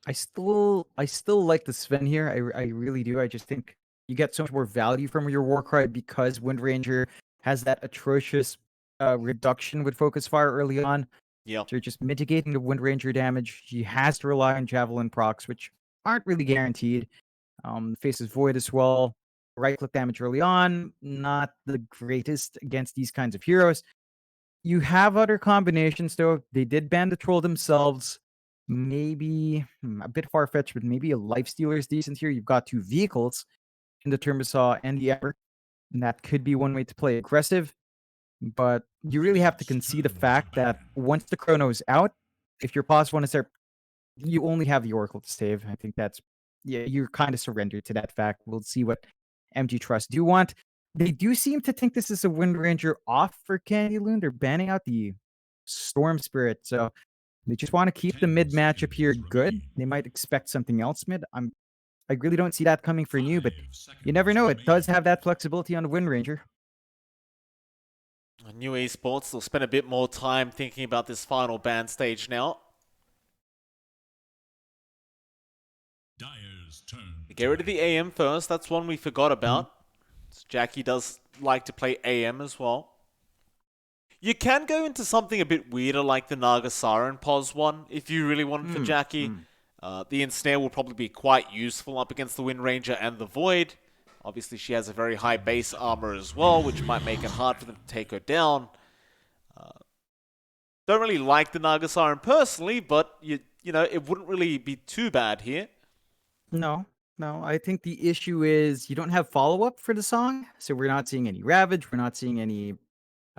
I still like the Sven here. I really do. I just think you get so much more value from your Warcry because Wind Ranger has that atrocious reduction with focus fire early on. Yep. So you're just mitigating the Wind Ranger damage. He has to rely on Javelin procs, which aren't really guaranteed. Faces Void as well. Right click damage early on, not the greatest against these kinds of heroes. You have other combinations though. They did ban the troll themselves. Maybe a bit far fetched, but maybe a lifestealer is decent here. You've got two vehicles in the Turbosaw and the Ember, and that could be one way to play aggressive. But you really have to concede the fact that once the chrono is out, if your pause one is there, you only have the Oracle to save. I think that's you're kind of surrendered to that fact. We'll see what MG.Trust do want. They do seem to think this is a Wind Ranger off for Candy Loon. They're banning out the Storm Spirit, so they just want to keep the mid matchup here good. They might expect something else mid. I really don't see that coming for New, but you never know. It does have that flexibility on the Wind Ranger. New Esports will spend a bit more time thinking about this final ban stage now. Get rid of the AM first. That's one we forgot about. Jackie does like to play AM as well. You can go into something a bit weirder like the Naga Siren pos one if you really wanted for Jackie. The Ensnare will probably be quite useful up against the Wind Ranger and the Void. Obviously, she has a very high base armor as well, which might make it hard for them to take her down. Don't really like the Naga Siren personally, but you know it wouldn't really be too bad here. No. I think the issue is you don't have follow-up for the song, so we're not seeing any Ravage, we're not seeing any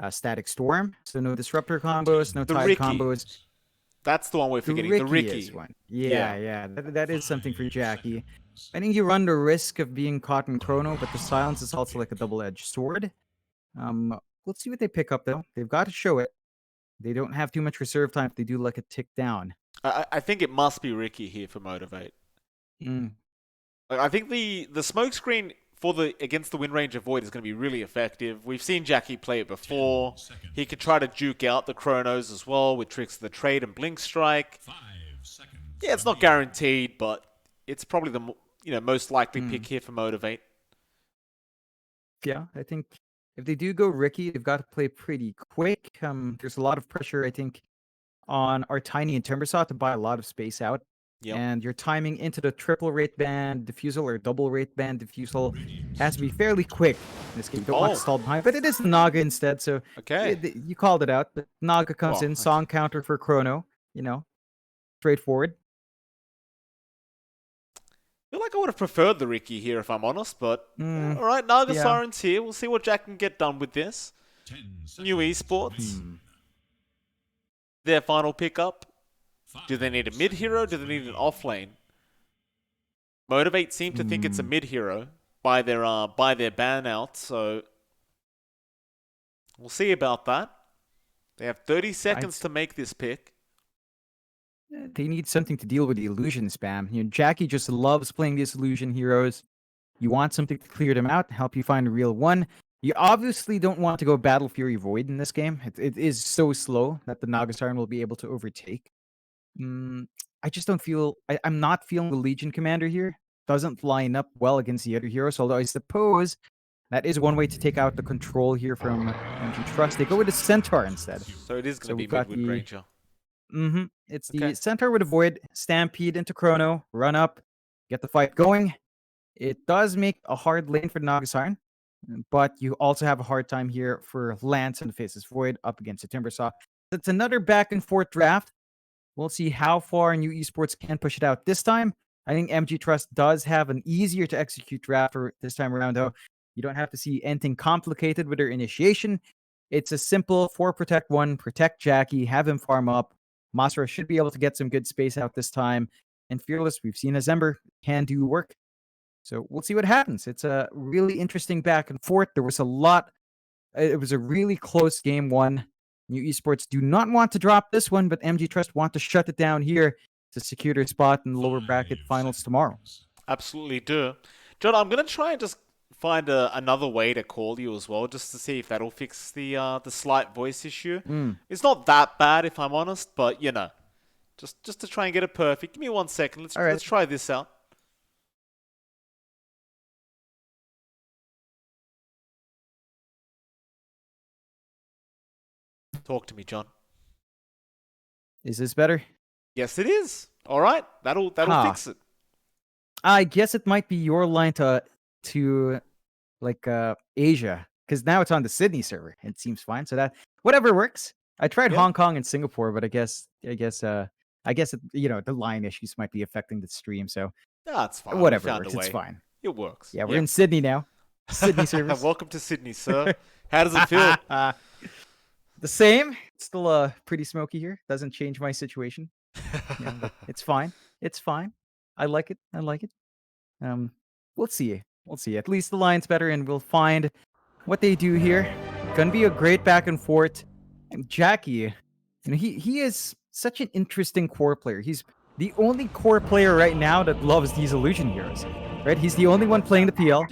Static Storm, so no Disruptor combos, no The Tide Ricky. combos. That's the one we're forgetting. The Ricky is one. Yeah. That is something for Jackie. I think you run the risk of being caught in chrono, but the silence is also like a double-edged sword. Let's see what they pick up though. They've got to show it. They don't have too much reserve time if they do like a tick down. I think it must be Ricky here for Motivate. Mm. I think the smokescreen for the against the Wind Ranger Void is going to be really effective. We've seen Jackie play it before. He could try to juke out the Chronos as well with tricks of the trade and Blink Strike. Yeah, it's not guaranteed, but it's probably the most likely pick here for Motivate. Yeah, I think if they do go Ricky, they've got to play pretty quick. There's a lot of pressure, I think, on our Tiny and Timbersaw to buy a lot of space out. Yep. And your timing into the triple rate band diffusal or double rate band diffusal has to be fairly quick in this game. You don't want to stall behind, but it is the Naga instead, so you called it out. But Naga comes in, song counter for Chrono, straightforward. I feel like I would have preferred the Ricky here if I'm honest, but alright, Naga Siren's here. We'll see what Jack can get done with this. New Esports. Their final pickup. Do they need a mid hero? Do they need an off lane? Motivate seem to think it's a mid hero by their ban out, so we'll see about that. They have 30 seconds to make this pick. They need something to deal with the illusion spam. Jackie just loves playing these illusion heroes. You want something to clear them out, help you find a real one. You obviously don't want to go Battle Fury Void in this game. It is so slow that the Naga Siren will be able to overtake. I just don't feel... I'm not feeling the Legion Commander here. Doesn't line up well against the other heroes, although I suppose that is one way to take out the control here from MG.Trust. They go with the Centaur instead. So it is going to be mid with Ranger. It's the Centaur with a Void, Stampede into Chrono, run up, get the fight going. It does make a hard lane for the Naga Siren, but you also have a hard time here for Lance and the Faceless Void up against the Timbersaw. It's another back and forth draft. We'll see how far New Esports can push it out this time. I think MG.Trust does have an easier to execute draft for this time around, though. You don't have to see anything complicated with their initiation. It's a simple 4 protect 1, protect Jackie, have him farm up. Masra should be able to get some good space out this time. And Fearless, we've seen as Ember, can do work. So we'll see what happens. It's a really interesting back and forth. There was a lot. It was a really close game one. New Esports do not want to drop this one, but MG.Trust want to shut it down here to secure their spot in the lower bracket finals tomorrow. Absolutely do. John, I'm going to try and just find another way to call you as well, just to see if that'll fix the slight voice issue. It's not that bad, if I'm honest, but, Just to try and get it perfect. Give me 1 second. All right. Let's try this out. Talk to me, John. Is this better? Yes, it is. All right, that'll fix it. I guess it might be your line to like Asia, because now it's on the Sydney server. It seems fine. So that whatever works. I tried Yeah. Hong Kong and Singapore, but I guess the line issues might be affecting the stream. So No, it's fine. whatever We found works, a way. it's fine. It works. Yeah, we're in Sydney now. Sydney servers. Welcome to Sydney, sir. How does it feel? The same. It's still pretty smoky here. Doesn't change my situation. But it's fine. It's fine. I like it. I like it. We'll see. We'll see. At least the line's better, and we'll find what they do here. Gonna be a great back and forth. And Jackie, he is such an interesting core player. He's the only core player right now that loves these illusion heroes. Right? He's the only one playing the PL.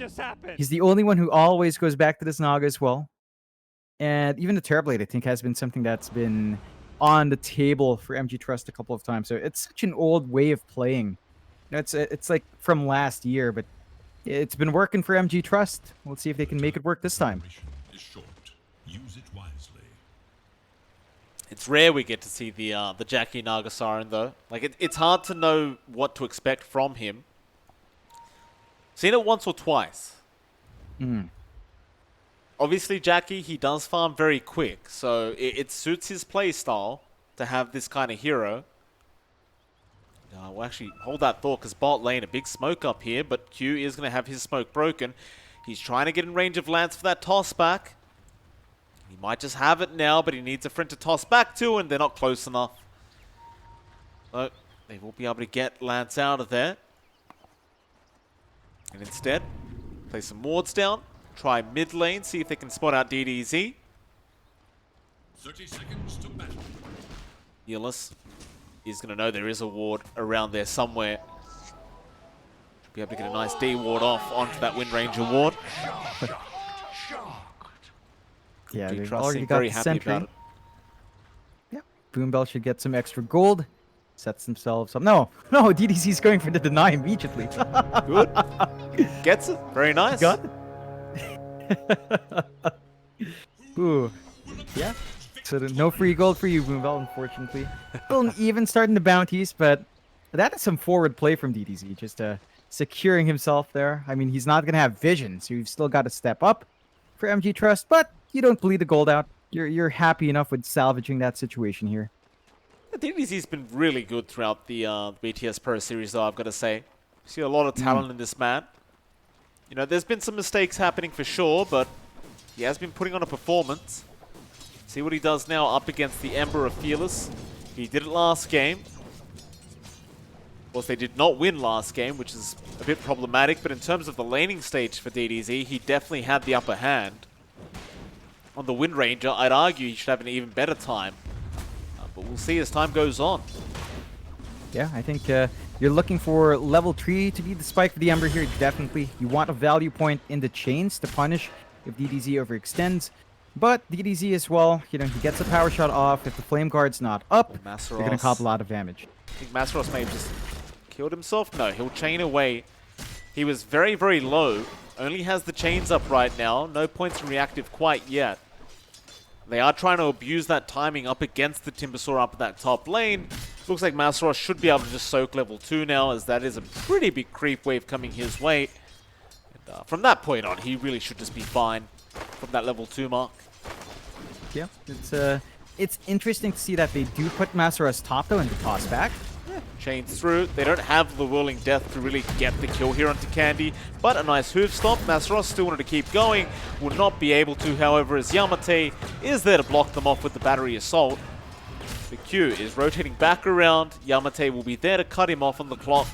He's the only one who always goes back to this Naga as well. And even the Terrorblade, I think, has been something that's been on the table for MG.Trust a couple of times. So it's such an old way of playing. It's like from last year, but it's been working for MG.Trust. Let's see if they can make it work this time. Use it wisely. It's rare we get to see the Jackie Naga Siren, though. Like, it's hard to know what to expect from him. Seen it once or twice. Obviously, Jackie, he does farm very quick, so it suits his playstyle to have this kind of hero. We'll actually hold that thought, because bot lane, a big smoke up here, but Q is going to have his smoke broken. He's trying to get in range of Lance for that toss back. He might just have it now, but he needs a friend to toss back to, and they're not close enough. So they will be able to get Lance out of there. And instead, play some wards down. Try mid lane, see if they can spot out DDZ. 30 seconds to battle. Euless is going to know there is a ward around there somewhere. Should be able to get a nice D ward off onto that Wind Ranger ward. Yeah, they've MG.Trust already seem got very the happy sentry. about it. Yeah, Boombell should get some extra gold. Sets themselves up. No, DDC's going for the deny immediately. Good. Gets it. Very nice. Got it. Ooh. Yeah. So no free gold for you, Boombell, unfortunately. Still even starting the bounties, but that is some forward play from DDZ, just securing himself there. I mean, he's not going to have vision, so you've still got to step up for MG.Trust, but you don't bleed the gold out. You're happy enough with salvaging that situation here. DDZ's been really good throughout the BTS Pro Series, though, I've got to say. See a lot of talent in this man. You know, there's been some mistakes happening for sure, but he has been putting on a performance. See what he does now up against the Ember of Fearless. He did it last game. Of course, they did not win last game, which is a bit problematic, but in terms of the laning stage for DDZ, he definitely had the upper hand. On the Wind Ranger, I'd argue he should have an even better time. But we'll see as time goes on. Yeah, I think you're looking for level 3 to be the spike for the Ember here. Definitely. You want a value point in the chains to punish if DDZ overextends. But DDZ as well, he gets a power shot off. If the Flame Guard's not up, you're going to cop a lot of damage. I think Masros may have just killed himself. No, he'll chain away. He was very, very low. Only has the chains up right now. No points in reactive quite yet. They are trying to abuse that timing up against the Timbersaw up at that top lane. Looks like Masros should be able to just soak level 2 now, as that is a pretty big creep wave coming his way. And, from that point on, he really should just be fine from that level 2 mark. Yeah, it's interesting to see that they do put Masros top though into toss back. Chains through. They don't have the Whirling Death to really get the kill here onto Candy, but a nice hoof stomp. Masros still wanted to keep going. Will not be able to, however, as Yamate is there to block them off with the Battery Assault. The Q is rotating back around. Yamate will be there to cut him off on the clock.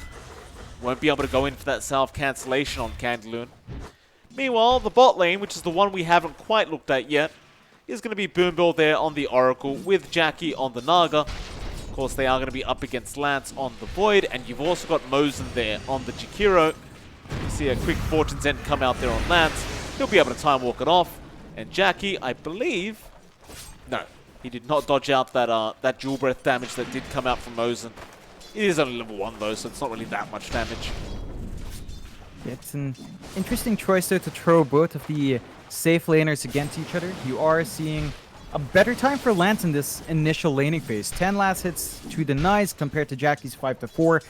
Won't be able to go in for that self-cancellation on Candaloon. Meanwhile, the bot lane, which is the one we haven't quite looked at yet, is going to be Boombell there on the Oracle with Jackie on the Naga. Of course, they are going to be up against Lance on the Void, and you've also got Mosin there on the Jakiro. You see a quick Fortune's End come out there on Lance. He'll be able to time walk it off. And Jackie, I believe... No. He did not dodge out that dual breath damage that did come out from Mosin. It is only level 1 though, so it's not really that much damage. Yeah, it's an interesting choice though to throw both of the safe laners against each other. You are seeing a better time for Lance in this initial laning phase. 10 last hits, 2 denies compared to Jackie's 5 to 4.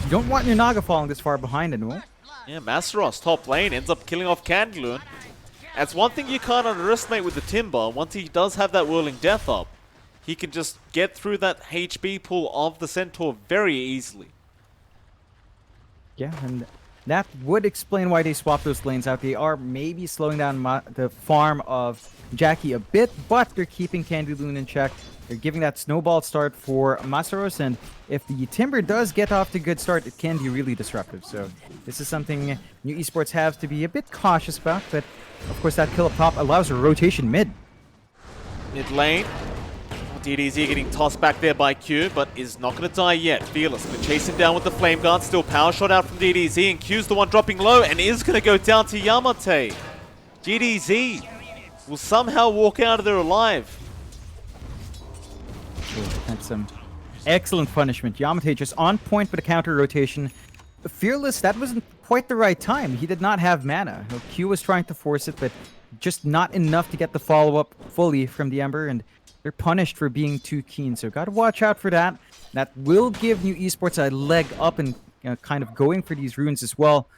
You don't want your Naga falling this far behind anymore. Yeah, Masteros top lane ends up killing off Candaloon. That's one thing you can't underestimate with the Timber. Once he does have that Whirling Death up, he can just get through that HP pool of the Centaur very easily. Yeah, and that would explain why they swapped those lanes out. They are maybe slowing down the farm of Jackie a bit, but they're keeping Candaloon in check. They're giving that snowball start for Masteros, and if the Timber does get off to a good start, it can be really disruptive. So this is something new Esports have to be a bit cautious about, but of course that kill up top allows a rotation mid. Mid lane. DDZ getting tossed back there by Q, but is not going to die yet. Fearless going to chase him down with the Flame Guard. Still power shot out from DDZ, and Q's the one dropping low, and is going to go down to Yamate. DDZ will somehow walk out of there alive. That's some excellent punishment. Yamate just on point with a counter rotation. Fearless, that wasn't quite the right time. He did not have mana. Q was trying to force it, but just not enough to get the follow-up fully from the Ember, and they're punished for being too keen. So got to watch out for that. That will give new Esports a leg up and kind of going for these runes as well.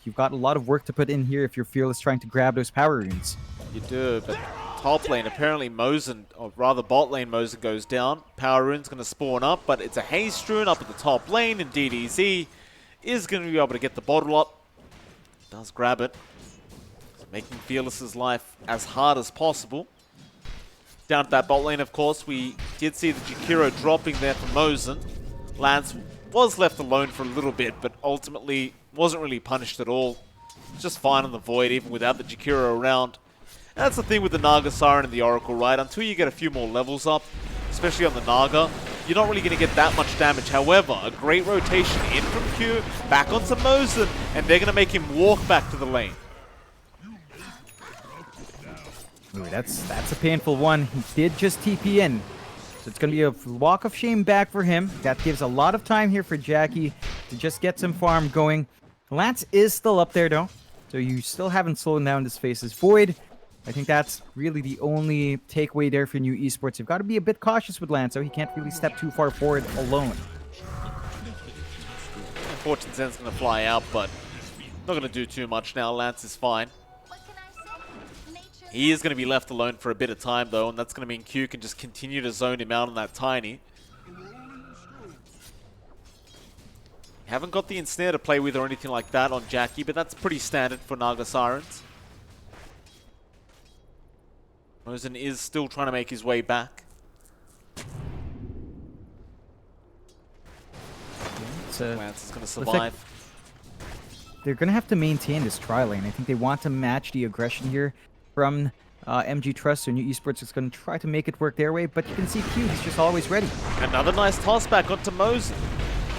You've got a lot of work to put in here if you're Fearless trying to grab those power runes. You do, but top lane, apparently Mosin, or rather bot lane Mosin goes down. Power rune's going to spawn up, but it's a haste rune up at the top lane, and DDZ is going to be able to get the bottle up. Does grab it. Making Fearless's life as hard as possible. Down at that bot lane, of course, we did see the Jakiro dropping there for Mosin. Lance was left alone for a little bit, but ultimately wasn't really punished at all. Just fine on the Void, even without the Jakiro around. And that's the thing with the Naga Siren and the Oracle, right? Until you get a few more levels up, especially on the Naga, you're not really going to get that much damage. However, a great rotation in from Q, back onto Mosin, and they're going to make him walk back to the lane. Ooh, that's a painful one. He did just TP in. So it's going to be a walk of shame back for him. That gives a lot of time here for Jackie to just get some farm going. Lance is still up there, though. So you still haven't slowed down this Face's Void. I think that's really the only takeaway there for new Esports. You've got to be a bit cautious with Lance, so he can't really step too far forward alone. Fortune Zen's going to fly out, but not going to do too much now. Lance is fine. He is going to be left alone for a bit of time, though, and that's going to mean Q can just continue to zone him out on that Tiny. Haven't got the Ensnare to play with or anything like that on Jackie, but that's pretty standard for Naga Sirens. Mosin is still trying to make his way back. Lance is going to survive. They're going to have to maintain this tri lane. I think they want to match the aggression here from MG.Trust, so new Esports is going to try to make it work their way, but you can see Q, he's just always ready. Another nice toss back onto Mosin.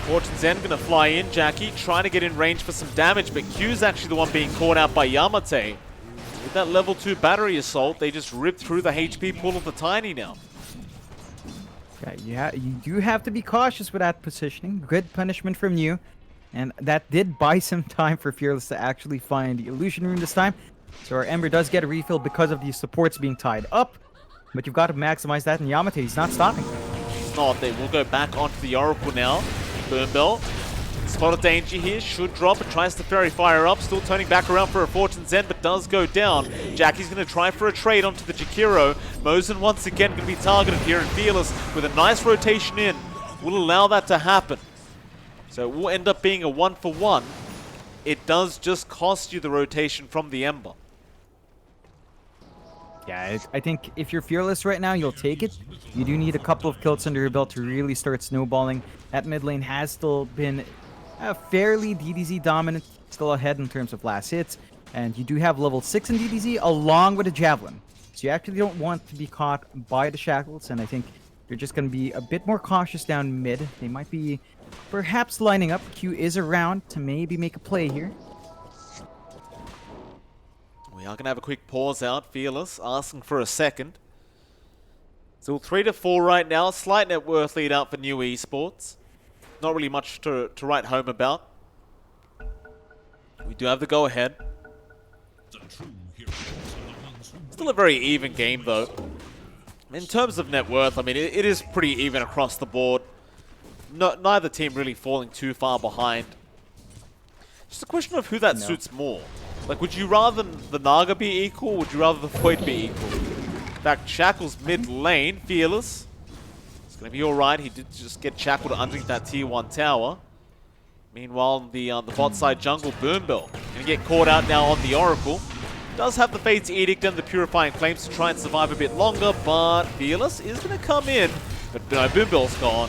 Fortune Zen going to fly in. Jackie trying to get in range for some damage, but Q's actually the one being caught out by Yamate. With that level 2 battery assault, they just ripped through the HP pool of the Tiny now. Yeah, you do have to be cautious with that positioning. Good punishment from you. And that did buy some time for Fearless to actually find the Illusion Rune this time. So our Ember does get a refill because of the supports being tied up. But you've got to maximize that, and Yamate, he's not stopping. He's not. They will go back onto the Oracle now. Boom Bell. Spot of danger here. Should drop. It tries to Fairy Fire up. Still turning back around for a Fortune Zen, but does go down. Jackie's going to try for a trade onto the Jakiro. Mosin once again going to be targeted here, and Fearless with a nice rotation in will allow that to happen. So it will end up being a 1-for-1. It does just cost you the rotation from the Ember. Yeah, I think if you're Fearless right now, you'll take it. You do need a couple of kills under your belt to really start snowballing. That mid lane has still been fairly DDZ dominant, still ahead in terms of last hits. And you do have level 6 in DDZ along with a Javelin. So you actually don't want to be caught by the Shackles, and I think you're just going to be a bit more cautious down mid. They might be perhaps lining up. Q is around to maybe make a play here. We are going to have a quick pause out. Fearless asking for a second. Still 3-4 right now. Slight net worth lead out for New Esports. Not really much to write home about. We do have the go-ahead. The true heroes are the ones who Still a very even game, though. In terms of net worth, I mean, it is pretty even across the board. Neither team really falling too far behind. Just a question of who that suits more. Like, would you rather the Naga be equal, or would you rather the Void be equal? In fact, Shackle's mid lane, Fearless. It's going to be alright. He did just get shackled underneath that tier 1 tower. Meanwhile, the bot side jungle, Boombill, going to get caught out now on the Oracle. Does have the Fate's Edict and the Purifying Flames to try and survive a bit longer, but Fearless is going to come in. But no, Boombill's gone.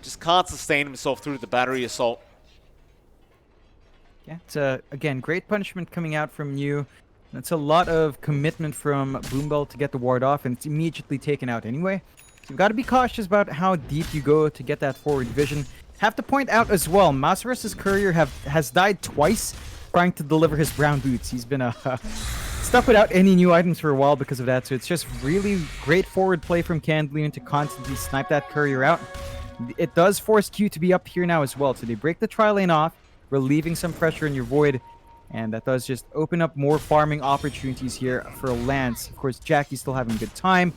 Just can't sustain himself through the battery assault. Yeah, it's again, great punishment coming out from you. That's a lot of commitment from Boombell to get the ward off, and it's immediately taken out anyway. So you've got to be cautious about how deep you go to get that forward vision. Have to point out as well, Masaros' courier has died twice trying to deliver his brown boots. He's been stuck without any new items for a while because of that, so it's just really great forward play from Candleon to constantly snipe that courier out. It does force Q to be up here now as well, so they break the tri-lane off, relieving some pressure in your Void, and that does just open up more farming opportunities here for Lance. Of course, Jackie's still having a good time,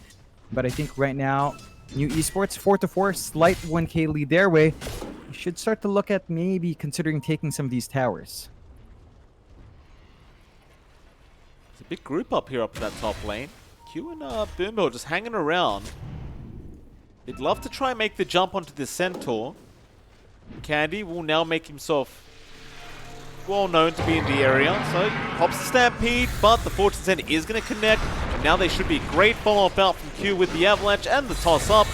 but I think right now, New Esports 4-4, slight 1k lead their way. You should start to look at maybe considering taking some of these towers. It's a big group up here up to that top lane. Q and Boombill just hanging around. They'd love to try and make the jump onto the Centaur. Candy will now make himself well known to be in the area, so pops the Stampede, but the Fortune Center is going to connect, and now they should be great follow-up out from Q with the Avalanche and the toss-up.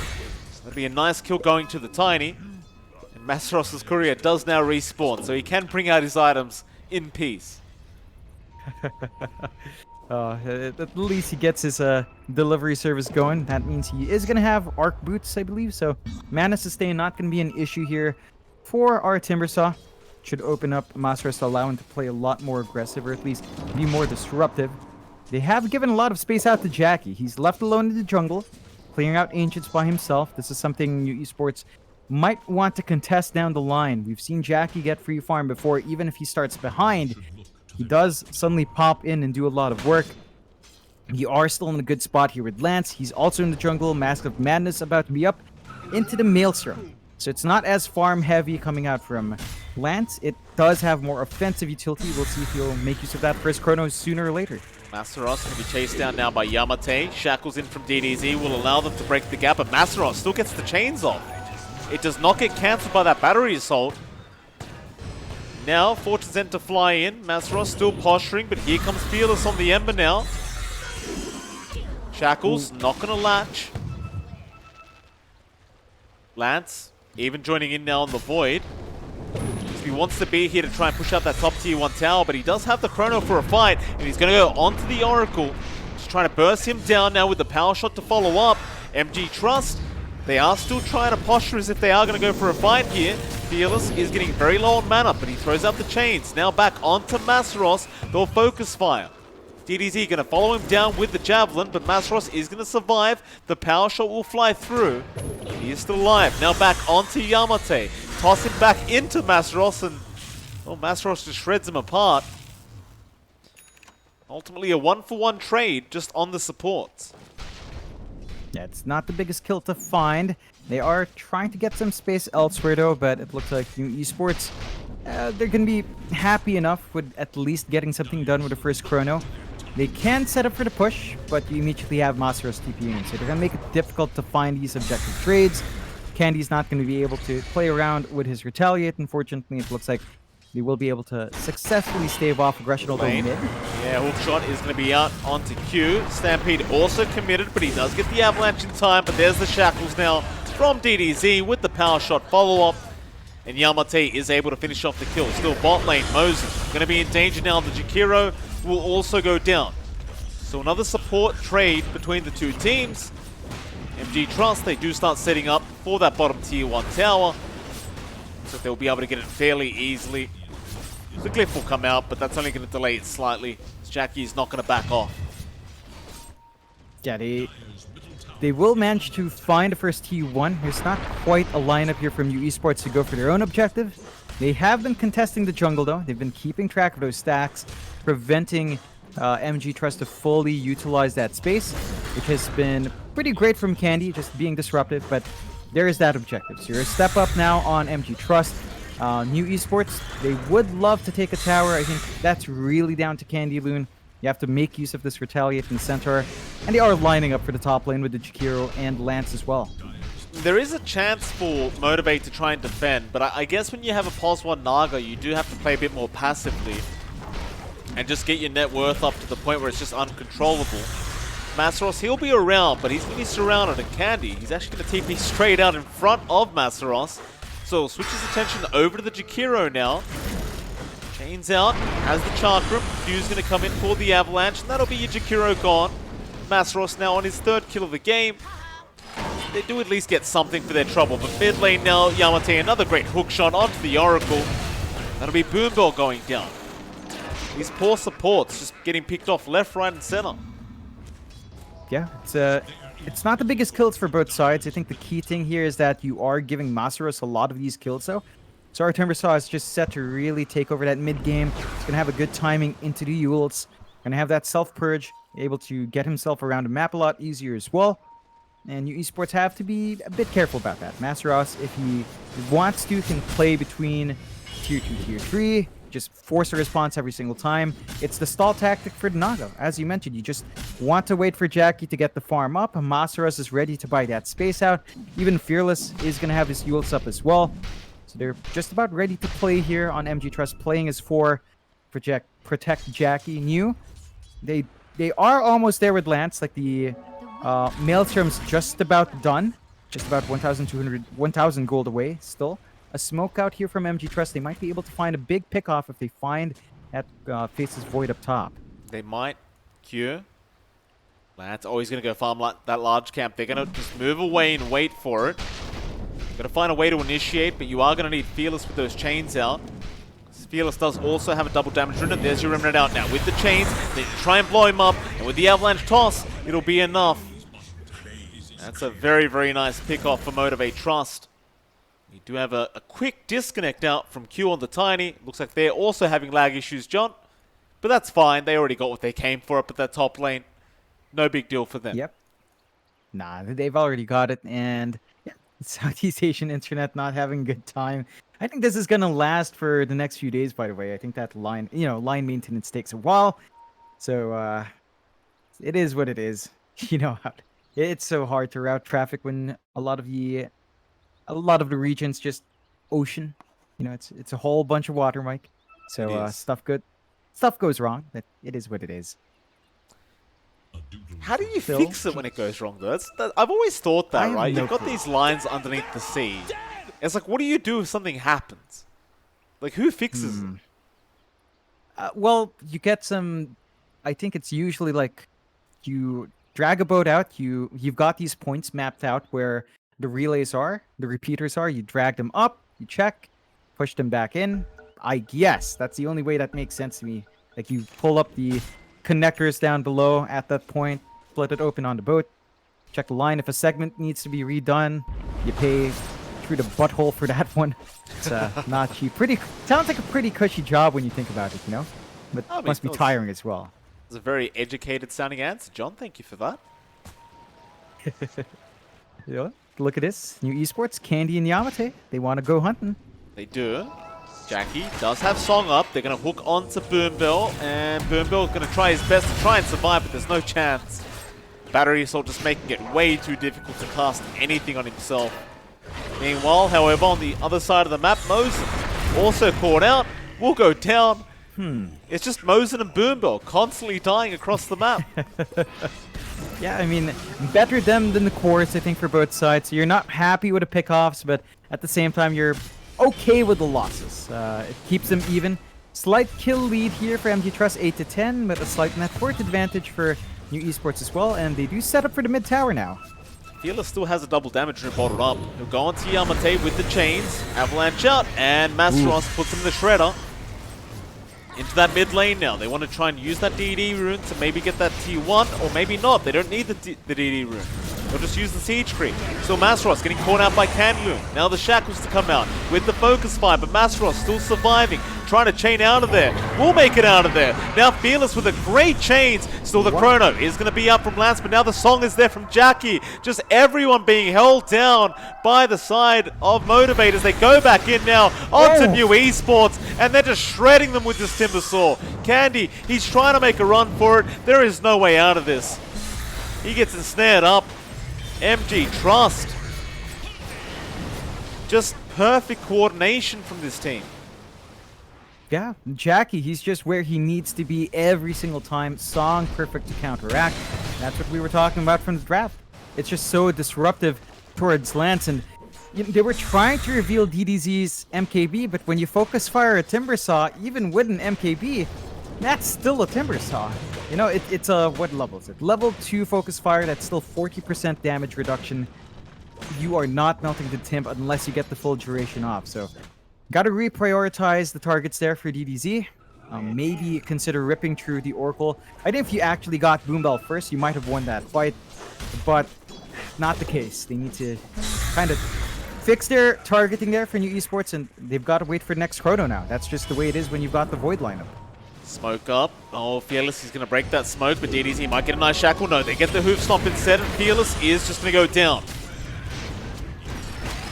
That'll be a nice kill going to the Tiny, and Masaros' courier does now respawn, so he can bring out his items in peace. At least he gets his delivery service going. That means he is going to have arc boots, I believe, so mana sustain not going to be an issue here for our Timbersaw. Should open up Masaros to allow him to play a lot more aggressive, or at least be more disruptive. They have given a lot of space out to Jackie. He's left alone in the jungle, clearing out Ancients by himself. This is something New Esports might want to contest down the line. We've seen Jackie get free farm before. Even if he starts behind, he does suddenly pop in and do a lot of work. You are still in a good spot here with Lance. He's also in the jungle. Mask of Madness about to be up into the Maelstrom. So it's not as farm heavy coming out from Lance. It does have more offensive utility. We'll see if he'll make use of that first chrono sooner or later. Masaros going to be chased down now by Yamate. Shackles in from DDZ will allow them to break the gap, but Masaros still gets the chains off. It does not get cancelled by that battery assault. Now, Fortune sent to fly in. Masaros still posturing, but here comes Fearless on the Ember now. Shackles not going to latch. Lance even joining in now on the Void. He wants to be here to try and push out that top tier 1 tower, but he does have the chrono for a fight, and he's going to go onto the Oracle. Just trying to burst him down now with the power shot to follow up. MG.Trust, they are still trying to posture as if they are going to go for a fight here. Fearless is getting very low on mana, but he throws out the chains. Now back onto Masaros. They'll focus fire. DDZ going to follow him down with the Javelin, but Masaros is going to survive. The power shot will fly through. He is still alive. Now back onto Yamate. Toss him back into Masaros, and well, Masaros just shreds him apart. Ultimately a 1-for-1 trade just on the supports. Yeah, it's not the biggest kill to find. They are trying to get some space elsewhere though, but it looks like New Esports, they're going to be happy enough with at least getting something done with the first chrono. They can set up for the push, but you immediately have Masaros TPing in, so they're going to make it difficult to find these objective trades. Candy's not going to be able to play around with his Retaliate. Unfortunately, it looks like they will be able to successfully stave off aggression although mid. Yeah, Hookshot is going to be out onto Q. Stampede also committed, but he does get the Avalanche in time, but there's the Shackles now from DDZ with the power shot follow-up. And Yamate is able to finish off the kill. Still bot lane, Moses going to be in danger now. The Jakiro will also go down. So another support trade between the two teams. MG.Trust, they do start setting up for that bottom tier 1 tower. So they'll be able to get it fairly easily. The glyph will come out, but that's only going to delay it slightly. Jackie is not going to back off. Yeah, they They will manage to find the first T1. There's not quite a lineup here from Esports to go for their own objective. They have been contesting the jungle, though. They've been keeping track of those stacks, preventing MG.Trust to fully utilize that space, which has been pretty great from Candy, just being disruptive, but there is that objective. So you're a step up now on MG.Trust. New Esports, they would love to take a tower. I think that's really down to Candy Loon. You have to make use of this Retaliate and Centaur, and they are lining up for the top lane with the Jakiro and Lance as well. There is a chance for Motivate to try and defend, but I guess when you have a Pos 1 Naga, you do have to play a bit more passively and just get your net worth up to the point where it's just uncontrollable. Masaros, he'll be around, but he's going to be surrounded, and Candy, he's actually going to TP straight out in front of Masaros. So switch his attention over to the Jakiro now. Chains out, has the Chakram. Q's going to come in for the Avalanche, and that'll be your Jakiro gone. Masaros now on his 3rd kill of the game. They do at least get something for their trouble, but mid lane now, Yamate, another great hook shot onto the Oracle. That'll be Boombell going down. These poor supports just getting picked off left, right, and center. Yeah, it's not the biggest kills for both sides. I think the key thing here is that you are giving Masaros a lot of these kills, though. So our Timbersaw is just set to really take over that mid game. He's going to have a good timing into the Yules. Going to have that self-purge, able to get himself around the map a lot easier as well. And you Esports have to be a bit careful about that. Masaros, if he wants to, can play between tier 2, tier 3, just force a response every single time. It's the stall tactic for the Naga. As you mentioned, you just want to wait for Jackie to get the farm up. Masaros is ready to buy that space out. Even Fearless is going to have his Yules up as well. So they're just about ready to play here on MG.Trust, playing as 4, protect Jackie. New, they are almost there with Lance, like the Maelstrom's just about done. Just about 1,000 gold away still. A smoke out here from MG.Trust. They might be able to find a big pick-off if they find that Faces Void up top. They might. Q. Lance always going to go farm that large camp. They're going to just move away and wait for it. Got to find a way to initiate, but you are going to need Fearless with those chains out. Fearless does also have a double damage rune. There's your Remnant out now with the chains. They try and blow him up, and with the Avalanche toss, it'll be enough. That's a very, very nice pick-off for Motivate.Trust. We do have a quick disconnect out from Q on the Tiny. Looks like they're also having lag issues, John. But that's fine. They already got what they came for up at that top lane. No big deal for them. Yep. Nah, they've already got it, and yeah, Southeast Asian internet not having a good time. I think this is going to last for the next few days, by the way. I think that line maintenance takes a while. So, it is what it is. You know how it's so hard to route traffic when a lot of the regions just ocean. You know, it's a whole bunch of water, Mike. So, stuff goes wrong. But it is what it is. How do you fix it when it goes wrong, though? I've always thought that, right? No You've got clue. these lines underneath the sea. It's like, what do you do if something happens? Like, who fixes it? Well, you get some. I think it's usually like you drag a boat out. You've got these points mapped out where the relays are, the repeaters are. You drag them up, you check, push them back in. I guess that's the only way that makes sense to me. Like you pull up the connectors down below at that point, split it open on the boat, check the line. If a segment needs to be redone, you pay through the butthole for that one. It's not cheap. Sounds like a pretty cushy job when you think about it, you know? But I mean, must be tiring as well. It's a very educated sounding answer, John. Thank you for that. Yeah, look at this. New Esports, Candy and Yamate. They want to go hunting. They do. Jackie does have Song up. They're going to hook onto Boombell, and Boombell is going to try his best to try and survive, but there's no chance. Battery Assault just making it way too difficult to cast anything on himself. Meanwhile, however, on the other side of the map, Mosin also caught out. Will go down. It's just Mosin and Boombell constantly dying across the map. Yeah, I mean, better them than the chorus, I think, for both sides. So you're not happy with the pickoffs, but at the same time, you're okay with the losses. It keeps them even. Slight kill lead here for MG.Trust, 8-10, but a slight net worth advantage for New Esports as well, and they do set up for the mid tower now. Fearless still has a double damage rune bottled up. He'll go on to Yamate with the chains. Avalanche out, and Masteros puts him in the shredder. Into that mid lane now. They want to try and use that DD rune to maybe get that T1, or maybe not. They don't need the DD rune. They'll just use the siege creep. Still Masros getting caught out by Canloon. Now the shackles to come out with the focus fire, but Masros still surviving, trying to chain out of there. Will make it out of there. Now Fearless with a great chains. Still the chrono is going to be up from Lance, but now the song is there from Jackie. Just everyone being held down by the side of Motivate as they go back in now onto New Esports, and they're just shredding them with this Timber Saw. Candy, he's trying to make a run for it. There is no way out of this. He gets ensnared up. MG.Trust. Just perfect coordination from this team. Yeah, Jackie, he's just where he needs to be every single time. Song perfect to counteract. That's what we were talking about from the draft. It's just so disruptive towards Lance, and they were trying to reveal DDZ's MKB, but when you focus fire a Timber Saw, even with an MKB, that's still a Timber Saw. You know, it's a, what level is it? Level 2 focus fire, that's still 40% damage reduction. You are not melting the Timp unless you get the full duration off, so gotta reprioritize the targets there for DDZ. Maybe consider ripping through the Oracle. I think if you actually got Boombell first, you might have won that fight, but not the case. They need to kind of fix their targeting there for New Esports, and they've got to wait for the next Chrono now. That's just the way it is when you've got the Void lineup. Smoke up. Oh, Fearless is going to break that smoke, but DDZ might get a nice shackle. No, they get the hoof stomp instead, and Fearless is just going to go down.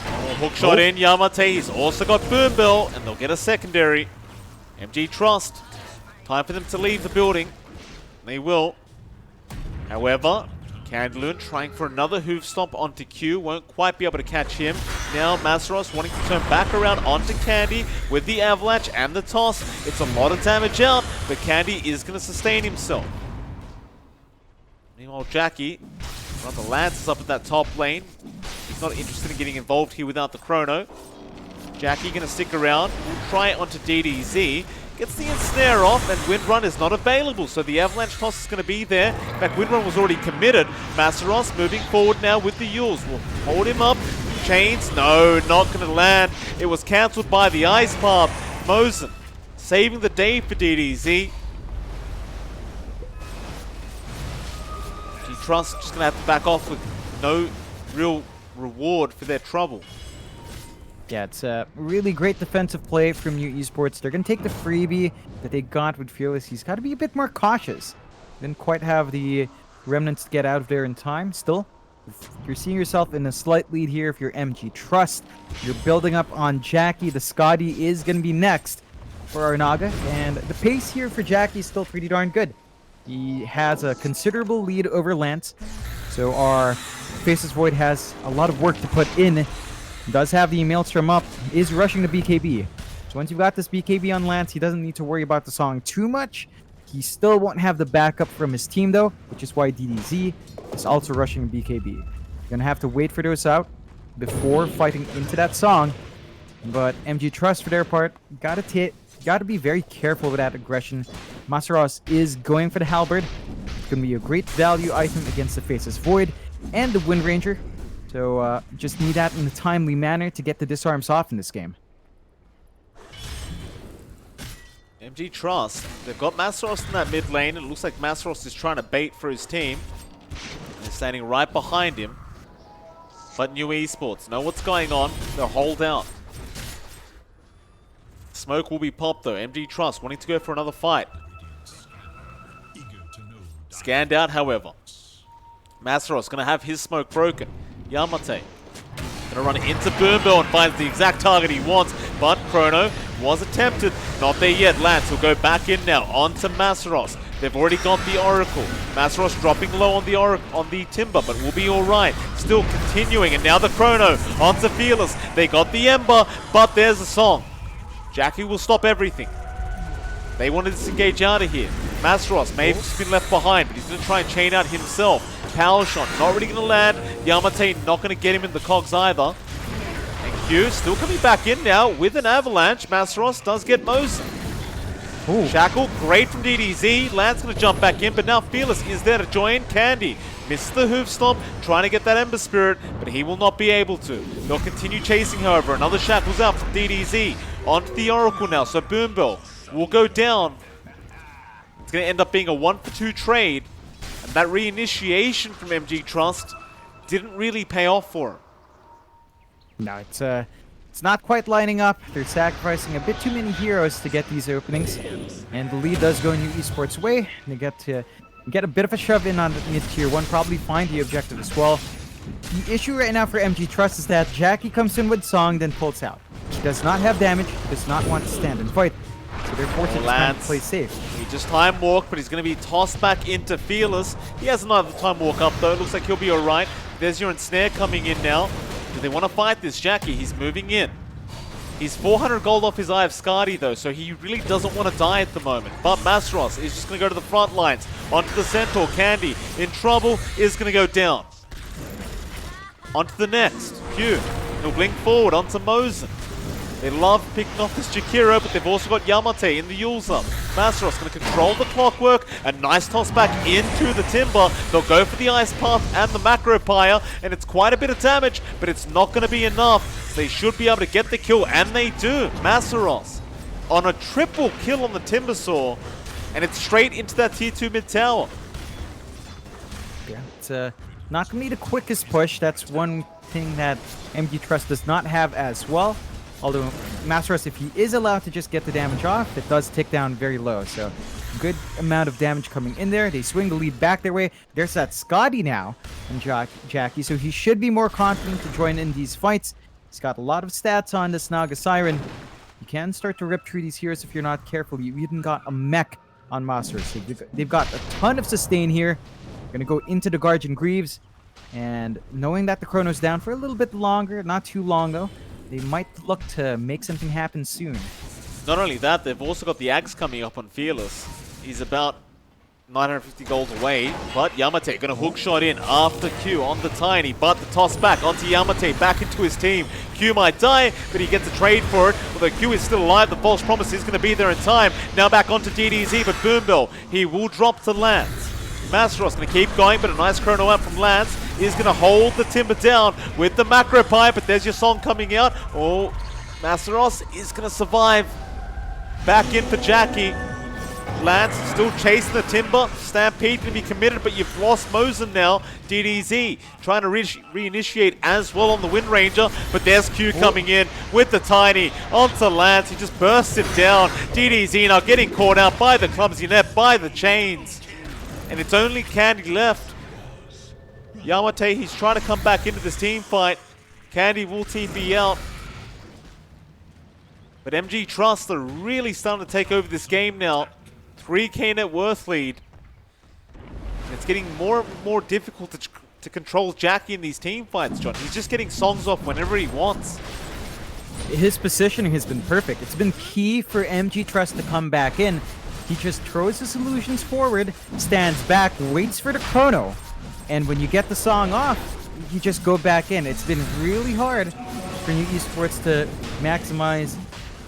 Oh, hook shot in. Yamate, he's also got Boombell, and they'll get a secondary. MG.Trust. Time for them to leave the building. They will. However, Candloon trying for another hoof stomp onto Q. Won't quite be able to catch him. Now Masros wanting to turn back around onto Candy with the avalanche and the toss. It's a lot of damage out, but Candy is going to sustain himself. Meanwhile, Jackie, the Lance is up at that top lane. He's not interested in getting involved here without the chrono. Jackie going to stick around. We'll try it onto DDZ. Gets the ensnare off, and Windrun is not available, so the avalanche toss is going to be there. In fact, Windrun was already committed. Masaros moving forward now with the Yules. Will hold him up. Chains, no, not going to land. It was cancelled by the Ice Path. Mosen saving the day for DDZ. G.Trust just going to have to back off with no real reward for their trouble. Yeah, it's a really great defensive play from New Esports. They're going to take the freebie that they got with Fearless. He's got to be a bit more cautious. Didn't quite have the remnants to get out of there in time. Still, if you're seeing yourself in a slight lead here if you're MG.Trust. You're building up on Jackie. The Scotty is going to be next for Arnaga. And the pace here for Jackie is still pretty darn good. He has a considerable lead over Lance. So our Faceless Void has a lot of work to put in. Does have the Maelstrom up, is rushing the BKB. So once you've got this BKB on Lance, he doesn't need to worry about the song too much. He still won't have the backup from his team though, which is why DDZ is also rushing BKB. You're gonna have to wait for those out before fighting into that song. But MG.Trust for their part, gotta be very careful with that aggression. Masaros is going for the Halberd. It's gonna be a great value item against the Faceless Void and the Wind Ranger. So just need that in a timely manner to get the disarms off in this game. MG.Trust, they've got Masros in that mid lane. It looks like Masros is trying to bait for his team. They're standing right behind him. But New Esports know what's going on. They'll hold out. Smoke will be popped though. MG.Trust wanting to go for another fight. Scanned out, however. Masros going to have his smoke broken. Yamate gonna run into Boombell and finds the exact target he wants, but Chrono was attempted. Not there yet. Lance will go back in now onto Masaros. They've already got the Oracle. Masaros dropping low on the Timber, but will be alright. Still continuing, and now the Chrono onto Fearless. They got the Ember, but there's a song. Jackie will stop everything. They wanted to disengage out of here. Masaros may have just been left behind, but he's going to try and chain out himself. Power shot, not really going to land. Yamate not going to get him in the cogs either. And Q still coming back in now with an avalanche. Masaros does get Mosen. Shackle, great from DDZ. Lance going to jump back in, but now Fearless is there to join. Candy misses the hoof stomp, trying to get that Ember Spirit, but he will not be able to. They'll continue chasing, however. Another Shackle's out from DDZ. Onto the Oracle now, so Boombell will go down. It's going to end up being a 1-for-2 trade. And that reinitiation from MG.Trust didn't really pay off for him. No, it's not quite lining up. They're sacrificing a bit too many heroes to get these openings, and the lead does go New Esports' way. They get a bit of a shove in on mid tier 1, probably find the objective as well. The issue right now for MG.Trust is that Jackie comes in with Song, then pulls out. He does not have damage. He does not want to stand and fight, so they're forced to just play safe. He just time walk, but he's going to be tossed back into Fearless. He has another time walk up though. It looks like he'll be alright. There's your ensnare coming in now. Do they want to fight this Jackie? He's moving in. He's 400 gold off his Eye of Skadi though, so he really doesn't want to die at the moment. But Masros is just going to go to the front lines. Onto the Centaur. Candy in trouble, is going to go down. Onto the next. Q. He'll blink forward onto Mosen. They love picking off this Jakiro, but they've also got Yamate in the Yules up. Masros going to control the clockwork. A nice toss back into the Timber. They'll go for the Ice Path and the Macro Pyre, and it's quite a bit of damage, but it's not going to be enough. They should be able to get the kill, and they do. Masros on a triple kill on the Timbersaw, and it's straight into that tier 2 mid tower. Yeah, it's not going to be the quickest push. That's one thing that MG.Trust does not have as well. Although Masros, if he is allowed to just get the damage off, it does tick down very low. So good amount of damage coming in there. They swing the lead back their way. There's that Skadi now and Jackie, so he should be more confident to join in these fights. He's got a lot of stats on this Naga Siren. You can start to rip through these heroes if you're not careful. You even got a mech on Masros. So they've got a ton of sustain here. Going to go into the Guardian Greaves. And knowing that the Chrono's down for a little bit longer, not too long though, they might look to make something happen soon. Not only that, they've also got the Axe coming up on Fearless. He's about 950 gold away, but Yamate gonna hook shot in after Q on the Tiny, but the toss back onto Yamate, back into his team. Q might die, but he gets a trade for it. Although Q is still alive, the false promise is gonna be there in time. Now back onto DDZ, but Boombill, he will drop to Lance. Masros gonna keep going, but a nice chrono out from Lance is gonna hold the Timber down with the Macro Pie, but there's your song coming out. Oh, Masros is gonna survive. Back in for Jackie. Lance still chasing the Timber. Stampede can be committed, but you've lost Mosen now. DDZ trying to reinitiate as well on the Wind Ranger, but there's Q coming in with the Tiny onto Lance. He just bursts it down. DDZ now getting caught out by the clumsy net, by the chains. And it's only Candy left. Yamate, he's trying to come back into this team fight. Candy will TP out. But MG.Trust are really starting to take over this game now. 3k net worth lead. And it's getting more and more difficult to control Jackie in these team fights, John. He's just getting songs off whenever he wants. His positioning has been perfect. It's been key for MG.Trust to come back in. He just throws his illusions forward, stands back, waits for the chrono, and when you get the song off, you just go back in. It's been really hard for New Esports to maximize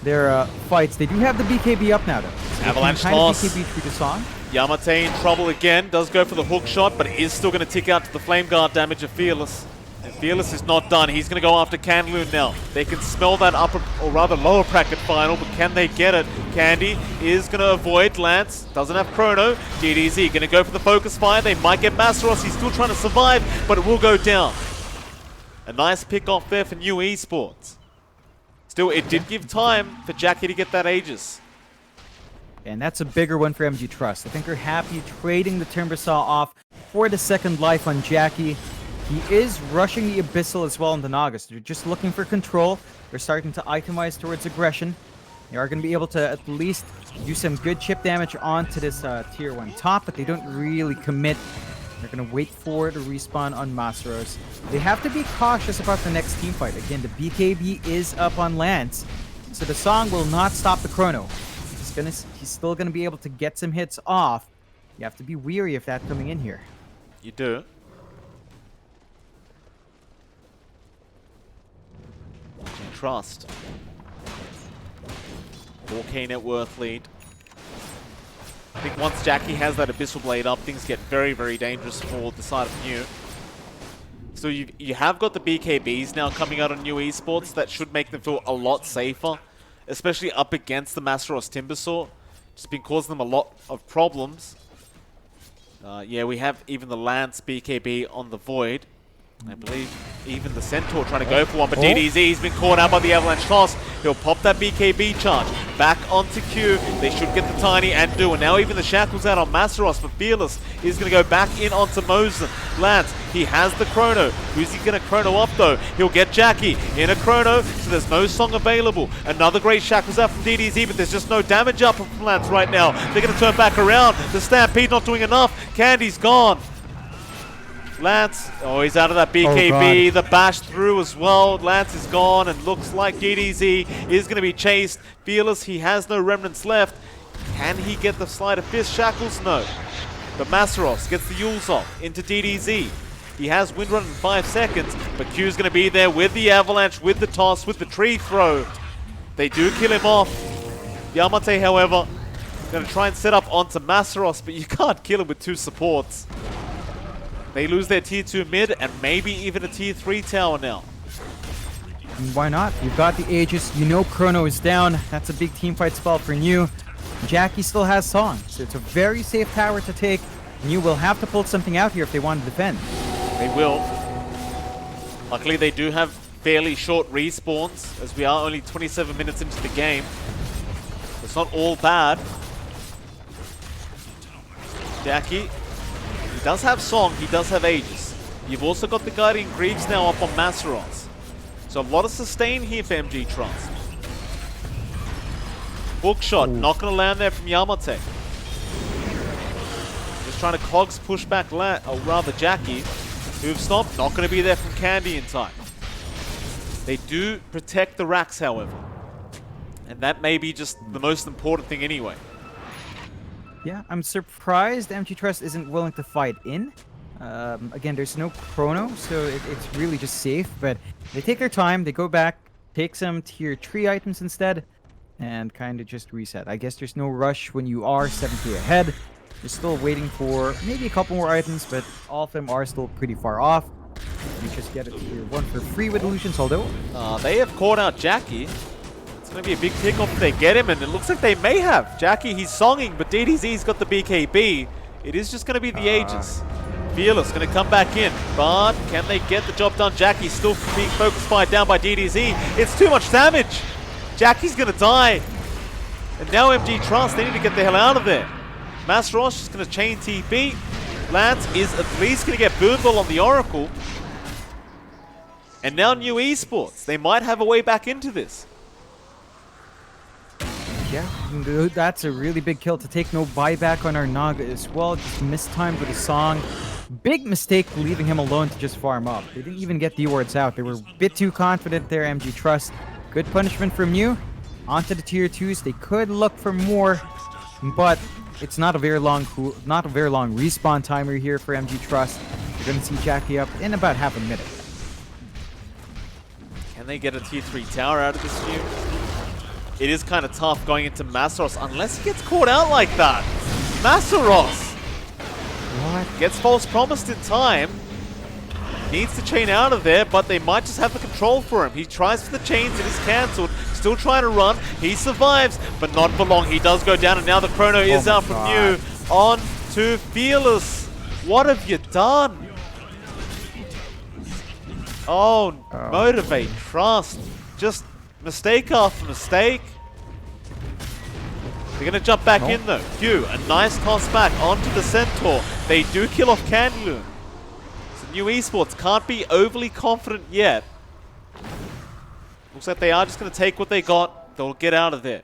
their fights. They do have the BKB up now, though. So Avalanche kind toss. of BKB through the song. Yamate in trouble again, does go for the hook shot, but is still going to tick out to the Flame Guard damage of Fearless. And Fearless is not done. He's going to go after Candaloon now. They can smell that upper, or rather lower bracket final, but can they get it? Candy is going to avoid. Lance doesn't have Chrono. DDZ going to go for the focus fire. They might get Masros. He's still trying to survive, but it will go down. A nice pick off there for New Esports. Still, it did give time for Jackie to get that Aegis. And that's a bigger one for MG.Trust. I think they're happy trading the Timbersaw off for the second life on Jackie. He is rushing the Abyssal as well in the Nagas. They're just looking for control. They're starting to itemize towards aggression. They are going to be able to at least do some good chip damage onto this tier 1 top, but they don't really commit. They're going to wait for the respawn on Masros. They have to be cautious about the next team fight. Again, the BKB is up on Lance, so the song will not stop the chrono. He's still going to be able to get some hits off. You have to be weary of that coming in here. You do. Trust. 4k net worth lead. I think once Jackie has that Abyssal Blade up, things get very, very dangerous for the side of New. So you have got the BKBs now coming out on New Esports. That should make them feel a lot safer, especially up against the Masros Timbersaw. It's been causing them a lot of problems. Yeah, we have even the Lance BKB on the Void. I believe even the Centaur trying to go for one, but DDZ's been caught out by the Avalanche toss. He'll pop that BKB charge back onto Q. They should get the Tiny and do. And now even the Shackle's out on Masaros, but Fearless is going to go back in onto Mosen. Lance, he has the Chrono. Who's he going to Chrono up though? He'll get Jackie in a Chrono, so there's no song available. Another great Shackles out from DDZ, but there's just no damage up from Lance right now. They're going to turn back around. The Stampede not doing enough. Candy's gone. Lance, oh, he's out of that BKB, the bash through as well. Lance is gone and looks like DDZ is going to be chased. Fearless, he has no remnants left. Can he get the Sleight of Fist? Shackles, no. But Masaros gets the Yules off into DDZ. He has Windrun in 5 seconds, but Q's going to be there with the Avalanche, with the toss, with the tree throw. They do kill him off. Yamate, however, going to try and set up onto Masaros, but you can't kill him with 2 supports. They lose their tier 2 mid and maybe even a tier 3 tower now. Why not? You've got the Aegis. You know Chrono is down. That's a big teamfight spell for New. Jackie still has Song, so it's a very safe tower to take. New will have to pull something out here if they want to defend. They will. Luckily, they do have fairly short respawns, as we are only 27 minutes into the game. It's not all bad. Jackie. He does have Song, he does have Aegis. You've also got the Guardian Greaves now up on Masaros. So a lot of sustain here for MG.Trust. Bookshot, not going to land there from Yamate. Just trying to cogs push back, or rather Jackie. Move stop, not going to be there from Candy in time. They do protect the racks, however. And that may be just the most important thing anyway. Yeah, I'm surprised MG.Trust isn't willing to fight in. Again, there's no Chrono, so it's really just safe. But they take their time, they go back, take some tier 3 items instead, and kind of just reset. I guess there's no rush when you are 7k ahead. You're still waiting for maybe a couple more items, but all of them are still pretty far off. You just get a tier 1 for free with illusions, although... they have caught out Jackie. It's going to be a big pick-off if they get him, and it looks like they may have. Jackie, he's songing, but DDZ's got the BKB. It is just going to be the Aegis. Fearless going to come back in, but can they get the job done? Jackie's still being focused down by DDZ. It's too much damage. Jackie's going to die. And now MG.Trust, they need to get the hell out of there. Masaros is going to chain TP. Lance is at least going to get Boonville on the Oracle. And now New Esports. They might have a way back into this. Yeah, that's a really big kill to take. No buyback on our Naga as well. Just mistimed with a Song. Big mistake leaving him alone to just farm up. They didn't even get the wards out. They were a bit too confident there, MG.Trust. Good punishment from you. Onto the tier 2s. They could look for more, but it's not a very long respawn timer here for MG.Trust. You're going to see Jackie up in about half a minute. Can they get a tier 3 tower out of this feud? It is kind of tough going into Masaros unless he gets caught out like that. Masaros! What? Gets false promised in time. Needs to chain out of there, but they might just have the control for him. He tries for the chains, it is cancelled. Still trying to run. He survives, but not for long. He does go down, and now the Chrono is out from New. On to Fearless. What have you done? Oh, Motivate.Trust. Just mistake after mistake. They're going to jump back in though. Q, a nice toss back onto the Centaur. They do kill off Candyloon. So New Esports can't be overly confident yet. Looks like they are just going to take what they got. They'll get out of there.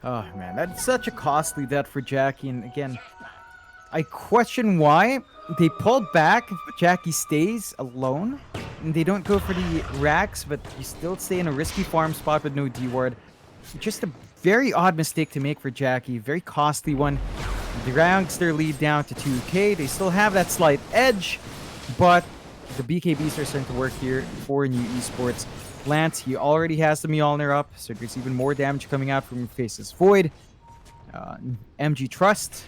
Oh man, that's such a costly debt for Jackie. And again, I question why they pulled back, but Jackie stays alone. And they don't go for the racks, but you still stay in a risky farm spot with no D-ward. Just a very odd mistake to make for Jackie. Very costly one. Drags their lead down to 2k. They still have that slight edge, but the BKBs are starting to work here for New Esports. Lance, he already has the Mjolnir up, so there's even more damage coming out from Face's Void. MG.Trust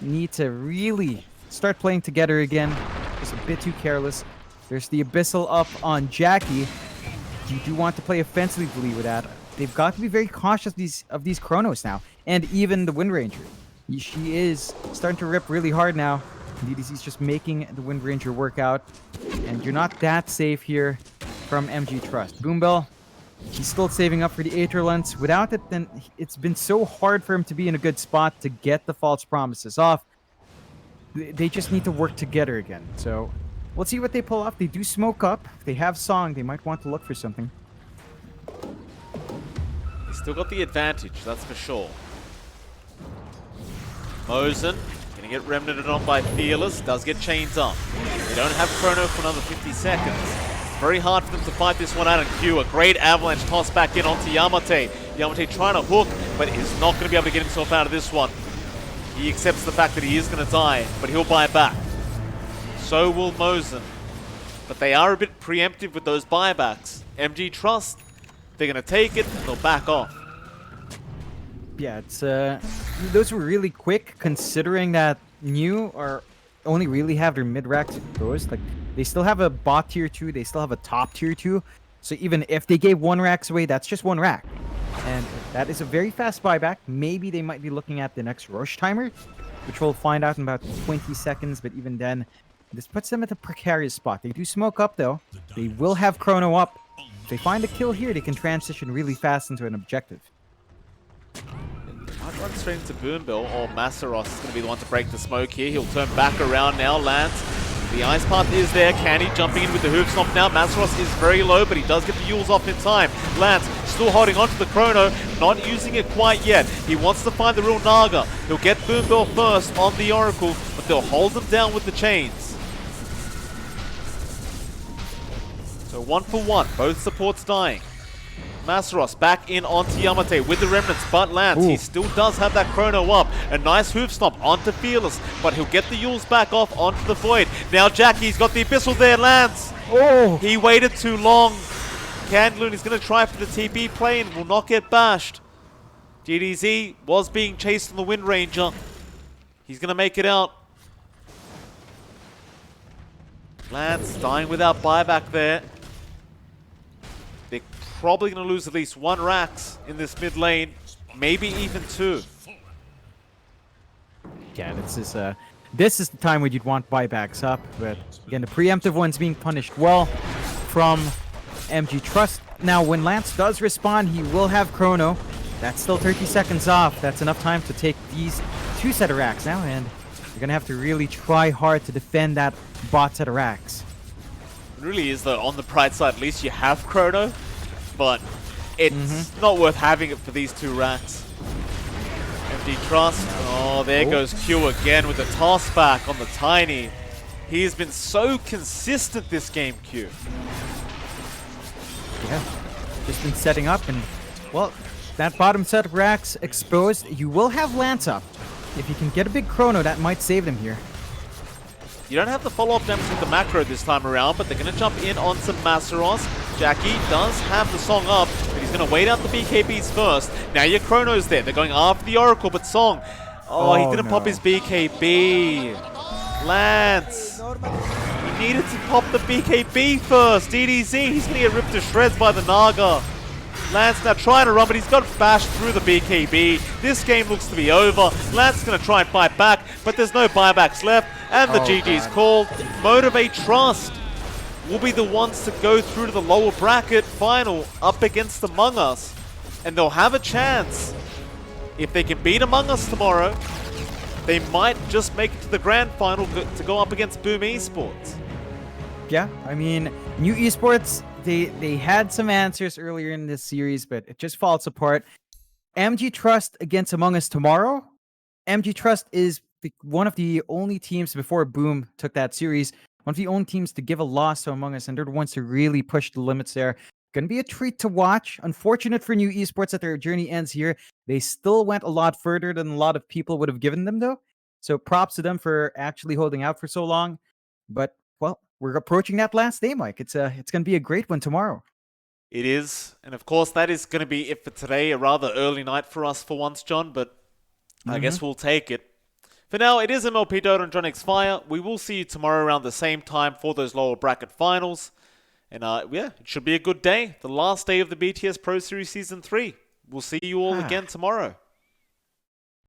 need to really start playing together again. Just a bit too careless. There's the Abyssal up on Jackie. You do want to play offensively with that. They've got to be very cautious of these Chronos now. And even the Wind Ranger. She is starting to rip really hard now. DDC's just making the Wind Ranger work out, and you're not that safe here from MG.Trust. Boombell, he's still saving up for the Aether Lens. Without it, then it's been so hard for him to be in a good spot to get the false promises off. They just need to work together again. So let's see what they pull off. They do smoke up. They have Song. They might want to look for something. He's still got the advantage, that's for sure. Mosen gonna get remnanted on by Fearless. Does get chained up. They don't have Chrono for another 50 seconds. It's very hard for them to fight this one out and Q. A great avalanche toss back in onto Yamate. Yamate trying to hook, but is not going to be able to get himself out of this one. He accepts the fact that he is going to die, but he'll buy back. So will Mosen. But they are a bit preemptive with those buybacks. MG.Trust, they're going to take it and they'll back off. Yeah, it's those were really quick considering that New are only really have their mid racks exposed. Like they still have a bot tier 2, they still have a top tier 2. So even if they gave 1 racks away, that's just 1 rack. And that is a very fast buyback. Maybe they might be looking at the next rush timer, which we'll find out in about 20 seconds. But even then, this puts them at a precarious spot. They do smoke up though. They will have Chrono up. If they find a kill here, they can transition really fast into an objective. Might run straight into Boombill, or Masaros is going to be the one to break the smoke here. He'll turn back around now. Lance, the ice path is there. Candy jumping in with the hoof stomp now. Masaros is very low, but he does get the Yules off in time. Lance still holding on to the Chrono, not using it quite yet. He wants to find the real Naga. He'll get Boombill first on the Oracle, but they'll hold them down with the chains. So 1 for 1, both supports dying. Masaros back in onto Yamate with the remnants, but Lance, he still does have that Chrono up. A nice hoof stomp onto Fearless, but he'll get the Yules back off onto the Void. Now Jackie's got the Abyssal there, Lance. Oh! He waited too long. Candloon is going to try for the TP play and will not get bashed. GDZ was being chased on the Wind Ranger. He's going to make it out. Lance dying without buyback there. They're probably going to lose at least 1 Rax in this mid lane, maybe even 2. Yeah, this is the time when you'd want buybacks up, but again, the preemptive one's being punished well from MG.Trust. Now, when Lance does respond, he will have Chrono. That's still 30 seconds off. That's enough time to take these 2 set of racks now, and you're going to have to really try hard to defend that bot set of racks. It really is, though, on the bright side, at least you have Chrono, but it's not worth having it for these 2 racks. MG.Trust, oh, there goes Q again with the toss back on the Tiny. He has been so consistent this game, Q. Yeah, just been setting up, and, well, that bottom set of racks exposed. You will have Lance up. If you can get a big Chrono, that might save them here. You don't have the follow-up damage with the macro this time around, but they're going to jump in on some Masaros. Jackie does have the Song up, but he's going to wait out the BKBs first. Now your Chrono's there. They're going after the Oracle, but Song, he didn't pop his BKB. Lance, he needed to pop the BKB first. DDZ, he's going to get ripped to shreds by the Naga. Lance now trying to run, but he's got bashed through the BKB. This game looks to be over. Lance is going to try and fight back, but there's no buybacks left. And the GG's called. Motivate.Trust will be the ones to go through to the lower bracket final up against Among Us. And they'll have a chance. If they can beat Among Us tomorrow, they might just make it to the grand final to go up against Boom Esports. Yeah, I mean, New Esports, they had some answers earlier in this series, but it just falls apart. MG.Trust against Among Us tomorrow. MG.Trust is one of the only teams before Boom took that series, one of the only teams to give a loss to Among Us, and they're the ones to really push the limits there. Gonna be a treat to watch. Unfortunate for New Esports that their journey ends here. They still went a lot further than a lot of people would have given them, though. So props to them for actually holding out for so long. But, well, we're approaching that last day, Mike. It's gonna be a great one tomorrow. It is. And of course, that is going to be it for today. A rather early night for us for once, John, but I guess we'll take it. For now, it is MLP and johnxfire. We will see you tomorrow around the same time for those lower bracket finals. And yeah, it should be a good day. The last day of the BTS Pro Series Season 3. We'll see you all again tomorrow.